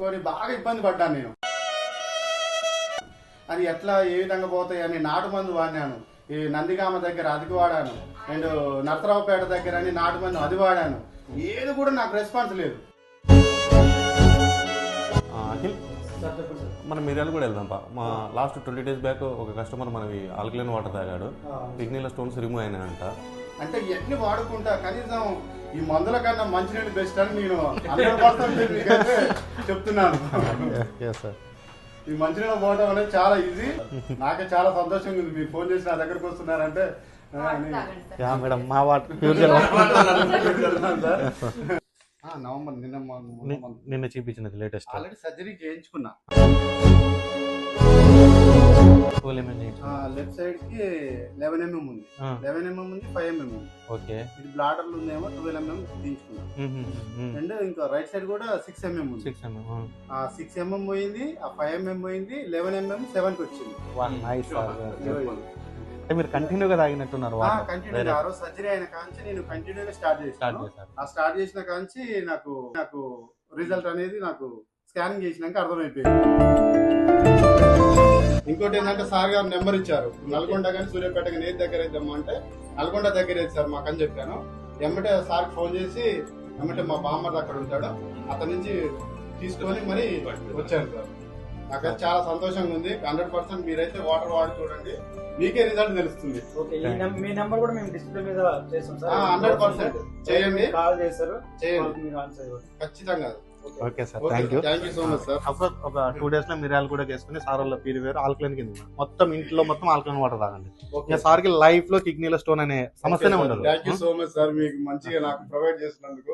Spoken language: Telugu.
బాగా ఇబ్బంది పడ్డాను నేను. అది ఎట్లా ఏ విధంగా పోతాయి అని నాటు మందు వాడినాను. ఈ నందిగామ దగ్గర అది వాడాను, అండ్ నరసరావుపేట దగ్గర అని నాటు మందు అది వాడాను. ఏది కూడా నాకు రెస్పాన్స్ లేదు. మనం మిర్యాలు కూడా వెళ్దాం. మా లాస్ట్ 20 days బ్యాక్ ఒక కస్టమర్ మనవి ఆల్కలైన్ వాటర్ తాగాడు, కిడ్నీలో స్టోన్స్ రిమూవ్ అయినాయంట. అంటే ఇవన్నీ వాడుకుంటా కనీసం ఈ మందుల కన్నా మంచినీళ్ళు బెస్ట్ అని నేను 100% మీకైతే చెప్తున్నాను. ఈ మంచినీళ్ళు పోవడం అనేది చాలా ఈజీ. నాకే చాలా సంతోషంగా ఉంది. మీరు ఫోన్ చేసి నా దగ్గరకు వస్తున్నారంటే మేడం మా వాటర్ నవంబర్ నిన్న చూపించినది లేటెస్ట్. ఆల్రెడీ సర్జరీ చేయించుకున్నా. లెఫ్ట్ సైడ్ కి 11 mm ఉంది, 11 mm ఉంది, 5 mm ఉంది. ఓకే, ఇది బ్లాడర్ ఉందేమో 12 mm తీయించుకున్నాం. అండ్ ఇంకా రైట్ సైడ్ కూడా 6 mm ఉంది. 6 mm పోయింది, ఆ 5 mm పోయింది, 11 mm 7 కి వచ్చింది. మీరు కంటిన్యూగా తాగినట్టున్నారు. కంటిన్యూ ఆ రోజు సర్జరీ అయిన కాంచి నేను కంటిన్యూగా స్టార్ట్ చేశాను. ఆ స్టార్ట్ చేసిన కాంచి నాకు రిజల్ట్ అనేది నాకు స్కానింగ్ చేసినాక అర్థమైపోయింది. ఇంకోటి ఏంటంటే సార్ గారు నెంబర్ ఇచ్చారు. నల్గొండ కానీ సూర్యాపేట కానీ ఏది దగ్గర ఇద్దామా అంటే నల్గొండ దగ్గర ఏది సార్ మాకు అని చెప్పాను. ఎమ్మటే సార్ ఫోన్ చేసి ఎమ్మటే మా బామ్మది అక్కడ ఉంటాడు, అతని నుంచి తీసుకొని మరి వచ్చాను సార్. నాకు చాలా సంతోషంగా ఉంది. 100% మీరైతే వాటర్ వాడి చూడండి, మీకే రిజల్ట్ తెలుస్తుంది. మీ నెంబర్ కూడా మేము డిస్ప్లే మీద చేస్తాం సార్. 100% చేయండి, కాల్ చేస్తారు, చేయండి ఖచ్చితంగా. Okay sir, thank you so much sir. ఒక 2 days లో మిరియాలు కూడా చేసుకుని సార్ వాళ్ళ పీరు వేరు ఆల్కలైన్ కింద మొత్తం ఇంట్లో మొత్తం ఆల్కలైన్ వాటర్ తాగండి. ఇంకా సార్ కి లైఫ్ లో కిడ్నీలో స్టోన్ అనే సమస్యనే ఉండదు. Thank you so much sir, మీకు మంచిగా నాకు ప్రొవైడ్ చేసినందుకు.